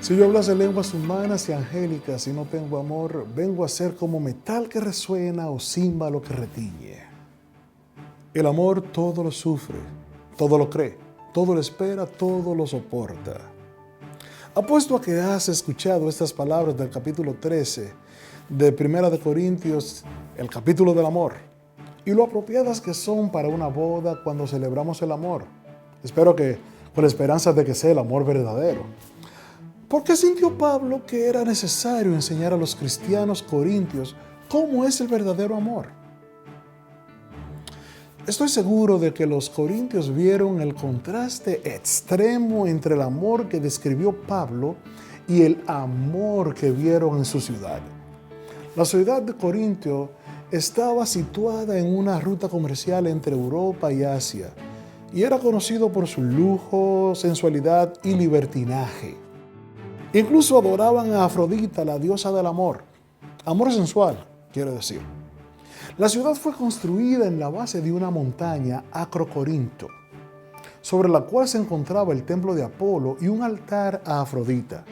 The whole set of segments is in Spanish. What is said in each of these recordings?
Si yo hablase lenguas humanas y angélicas y no tengo amor, vengo a ser como metal que resuena o címbalo que retiñe. El amor todo lo sufre, todo lo cree, todo lo espera, todo lo soporta. Apuesto a que has escuchado estas palabras del capítulo 13 de Primera de Corintios, el capítulo del amor, y lo apropiadas que son para una boda cuando celebramos el amor. Espero que con la esperanza de que sea el amor verdadero. ¿Por qué sintió Pablo que era necesario enseñar a los cristianos corintios cómo es el verdadero amor? Estoy seguro de que los corintios vieron el contraste extremo entre el amor que describió Pablo y el amor que vieron en su ciudad. La ciudad de Corintio estaba situada en una ruta comercial entre Europa y Asia y era conocido por su lujo, sensualidad y libertinaje. Incluso adoraban a Afrodita, la diosa del amor. Amor sensual, quiere decir. La ciudad fue construida en la base de una montaña, Acrocorinto, sobre la cual se encontraba el templo de Apolo y un altar a Afrodita.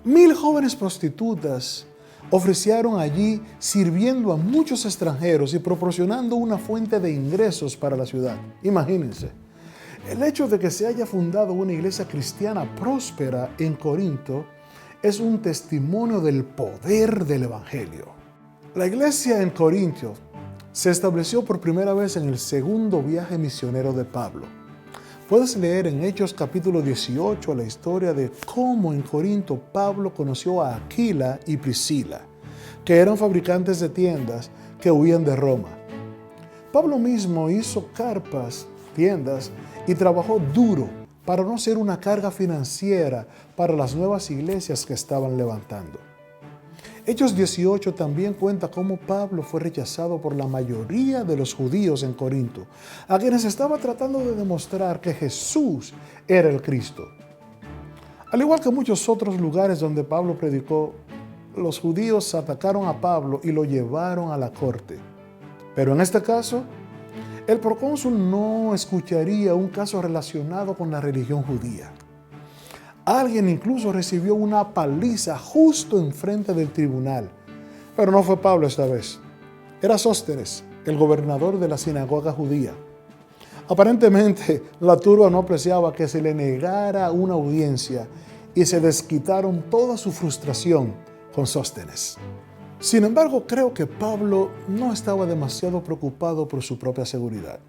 1000 jóvenes prostitutas ofrecieron allí sirviendo a muchos extranjeros y proporcionando una fuente de ingresos para la ciudad. Imagínense. El hecho de que se haya fundado una iglesia cristiana próspera en Corinto es un testimonio del poder del Evangelio. La iglesia en Corinto se estableció por primera vez en el segundo viaje misionero de Pablo. Puedes leer en Hechos capítulo 18 la historia de cómo en Corinto Pablo conoció a Aquila y Priscila, que eran fabricantes de tiendas que huían de Roma. Pablo mismo hizo carpas, tiendas, y trabajó duro para no ser una carga financiera para las nuevas iglesias que estaban levantando. Hechos 18 también cuenta cómo Pablo fue rechazado por la mayoría de los judíos en Corinto, a quienes estaba tratando de demostrar que Jesús era el Cristo. Al igual que muchos otros lugares donde Pablo predicó, los judíos atacaron a Pablo y lo llevaron a la corte. Pero en este caso, el procónsul no escucharía un caso relacionado con la religión judía. Alguien incluso recibió una paliza justo enfrente del tribunal. Pero no fue Pablo esta vez. Era Sóstenes, el gobernador de la sinagoga judía. Aparentemente, la turba no apreciaba que se le negara una audiencia y se desquitaron toda su frustración con Sóstenes. Sin embargo, creo que Pablo no estaba demasiado preocupado por su propia seguridad,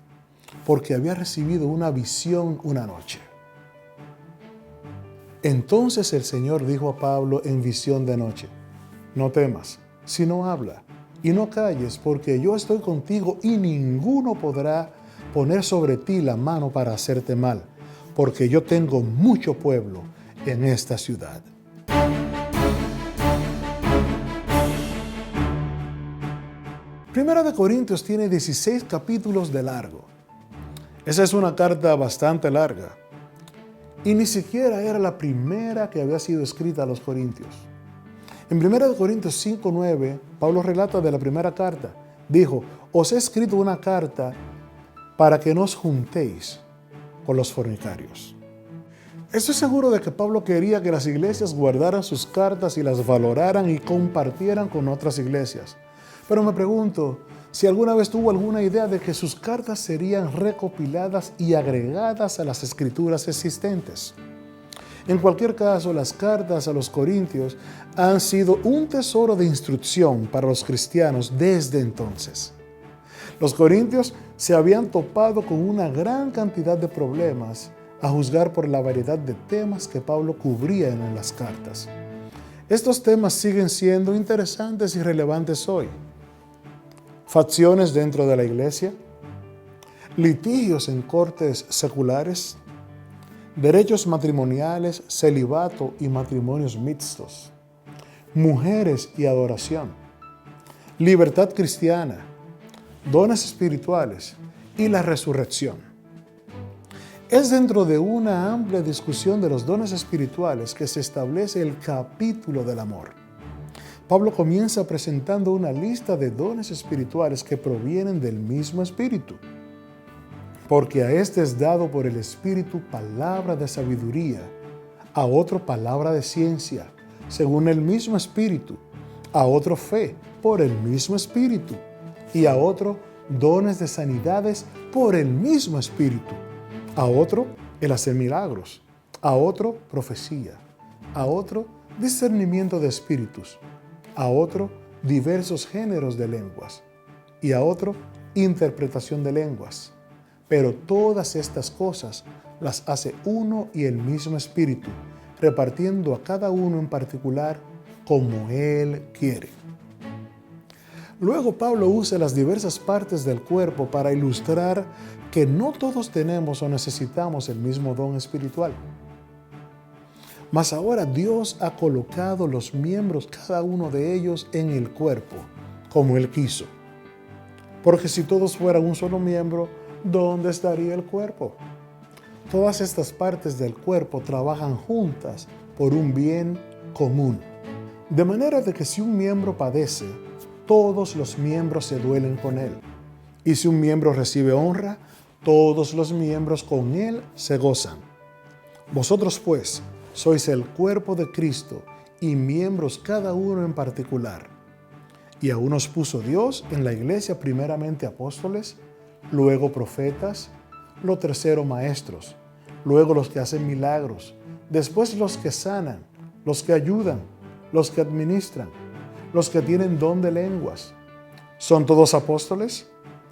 porque había recibido una visión una noche. Entonces el Señor dijo a Pablo en visión de noche: no temas, sino habla, y no calles, porque yo estoy contigo y ninguno podrá poner sobre ti la mano para hacerte mal, porque yo tengo mucho pueblo en esta ciudad. Primera de Corintios tiene 16 capítulos de largo. Esa es una carta bastante larga. Y ni siquiera era la primera que había sido escrita a los corintios. En 1 Corintios 5:9, Pablo relata de la primera carta. Dijo: os he escrito una carta para que no os juntéis con los fornicarios. Estoy seguro de que Pablo quería que las iglesias guardaran sus cartas y las valoraran y compartieran con otras iglesias. Pero me pregunto si alguna vez tuvo alguna idea de que sus cartas serían recopiladas y agregadas a las escrituras existentes. En cualquier caso, las cartas a los corintios han sido un tesoro de instrucción para los cristianos desde entonces. Los corintios se habían topado con una gran cantidad de problemas, a juzgar por la variedad de temas que Pablo cubría en las cartas. Estos temas siguen siendo interesantes y relevantes hoy. Facciones dentro de la iglesia, litigios en cortes seculares, derechos matrimoniales, celibato y matrimonios mixtos, mujeres y adoración, libertad cristiana, dones espirituales y la resurrección. Es dentro de una amplia discusión de los dones espirituales que se establece el capítulo del amor. Pablo comienza presentando una lista de dones espirituales que provienen del mismo Espíritu. Porque a este es dado por el Espíritu palabra de sabiduría, a otro palabra de ciencia, según el mismo Espíritu, a otro fe, por el mismo Espíritu, y a otro dones de sanidades por el mismo Espíritu, a otro el hacer milagros, a otro profecía, a otro discernimiento de espíritus, a otro diversos géneros de lenguas, y a otro interpretación de lenguas. Pero todas estas cosas las hace uno y el mismo Espíritu, repartiendo a cada uno en particular como Él quiere. Luego Pablo usa las diversas partes del cuerpo para ilustrar que no todos tenemos o necesitamos el mismo don espiritual. Mas ahora Dios ha colocado los miembros, cada uno de ellos, en el cuerpo, como Él quiso. Porque si todos fueran un solo miembro, ¿dónde estaría el cuerpo? Todas estas partes del cuerpo trabajan juntas por un bien común. De manera de que si un miembro padece, todos los miembros se duelen con él. Y si un miembro recibe honra, todos los miembros con él se gozan. Vosotros pues sois el cuerpo de Cristo y miembros cada uno en particular. Y a unos puso Dios en la iglesia primeramente apóstoles, luego profetas, lo tercero maestros, luego los que hacen milagros, después los que sanan, los que ayudan, los que administran, los que tienen don de lenguas. ¿Son todos apóstoles?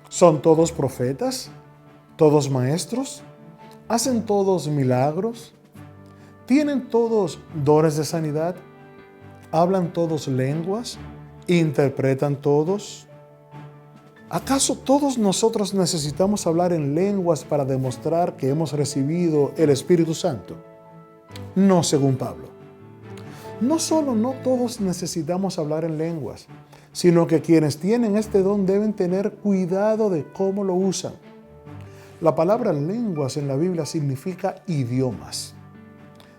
¿Son todos profetas? ¿Todos maestros? ¿Hacen todos milagros? ¿Tienen todos dones de sanidad? ¿Hablan todos lenguas? ¿Interpretan todos? ¿Acaso todos nosotros necesitamos hablar en lenguas para demostrar que hemos recibido el Espíritu Santo? No, según Pablo. No solo no todos necesitamos hablar en lenguas, sino que quienes tienen este don deben tener cuidado de cómo lo usan. La palabra lenguas en la Biblia significa idiomas.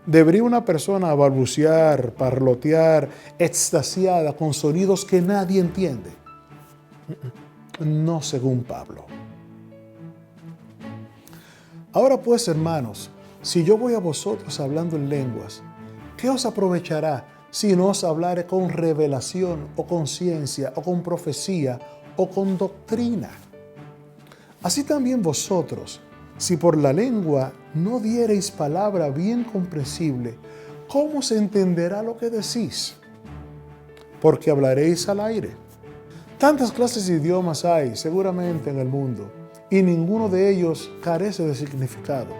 ¿Debería una persona balbucear, parlotear, extasiada con sonidos que nadie entiende? No, según Pablo. Ahora pues, hermanos, si yo voy a vosotros hablando en lenguas, ¿qué os aprovechará si no os hablare con revelación o con ciencia o con profecía o con doctrina? Así también vosotros, si por la lengua no diereis palabra bien comprensible, ¿cómo se entenderá lo que decís? Porque hablaréis al aire. Tantas clases de idiomas hay seguramente en el mundo, y ninguno de ellos carece de significado.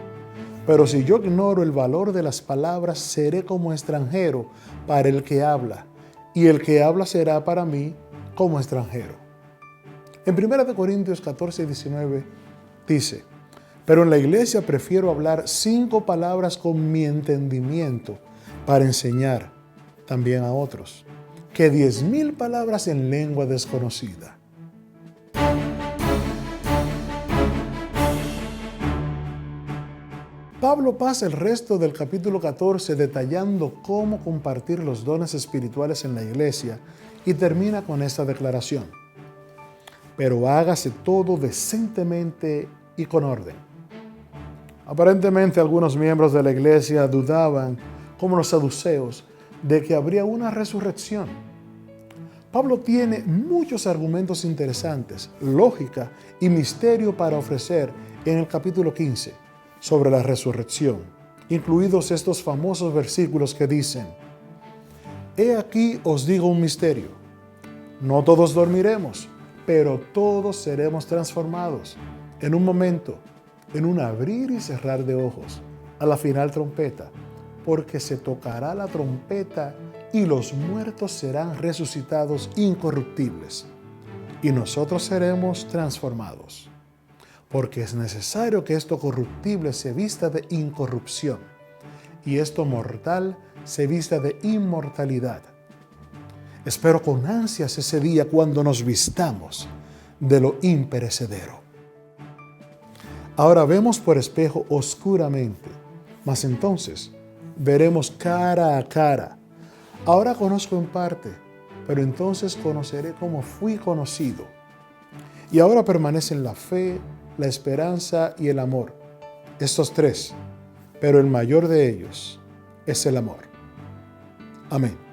Pero si yo ignoro el valor de las palabras, seré como extranjero para el que habla, y el que habla será para mí como extranjero. En 1 Corintios 14 y 19 dice: pero en la iglesia prefiero hablar 5 palabras con mi entendimiento para enseñar también a otros, que 10,000 palabras en lengua desconocida. Pablo pasa el resto del capítulo 14 detallando cómo compartir los dones espirituales en la iglesia y termina con esta declaración: pero hágase todo decentemente y con orden. Aparentemente algunos miembros de la iglesia dudaban, como los saduceos, de que habría una resurrección. Pablo tiene muchos argumentos interesantes, lógica y misterio para ofrecer en el capítulo 15 sobre la resurrección, incluidos estos famosos versículos que dicen: he aquí os digo un misterio, no todos dormiremos, pero todos seremos transformados en un momento, en un abrir y cerrar de ojos, a la final trompeta, porque se tocará la trompeta y los muertos serán resucitados incorruptibles, y nosotros seremos transformados, porque es necesario que esto corruptible se vista de incorrupción, y esto mortal se vista de inmortalidad. Espero con ansias ese día cuando nos vistamos de lo imperecedero. Ahora vemos por espejo oscuramente, mas entonces veremos cara a cara. Ahora conozco en parte, pero entonces conoceré como fui conocido. Y ahora permanecen la fe, la esperanza y el amor, estos 3, pero el mayor de ellos, es el amor. Amén.